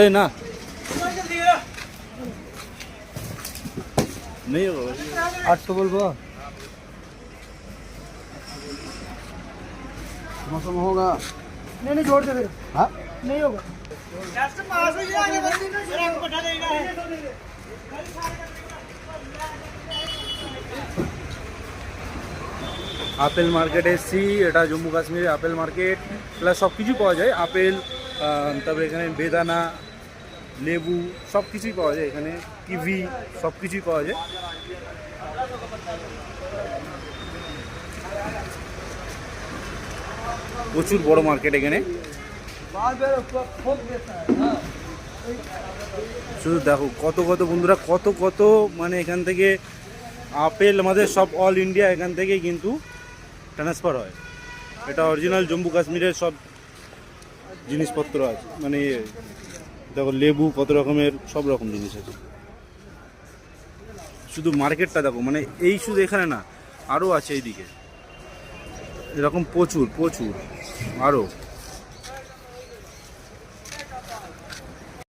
এই না नहीं होगा 800 बोल बो मौसम होगा। नहीं छोड़ दे फिर। हाँ नहीं होगा। আপেল মার্কেট এসছি, এটা জম্মু কাশ্মীরের আপেল মার্কেট। প্লাস সব কিছুই পাওয়া যায়, আপেল, তারপরে এখানে বেদানা, লেবু সব কিছুই পাওয়া যায় এখানে, কিভি সব কিছুই পাওয়া যায়। প্রচুর বড় মার্কেট এখানে। শুধু দেখো কত কত বন্ধুরা, কত কত মানে এখান থেকে আপেল আমাদের সব অল ইন্ডিয়া এখান থেকেই কিন্তু ট্রান্সফার হয়। এটা অরিজিনাল জম্মু কাশ্মীরের সব জিনিসপত্র আছে, মানে দেখো লেবু কত রকমের, সব রকম জিনিস আছে। শুধু মার্কেটটা দেখো, মানে এই শুধু এখানে না, আরও আছে এইদিকে এরকম প্রচুর প্রচুর আরও।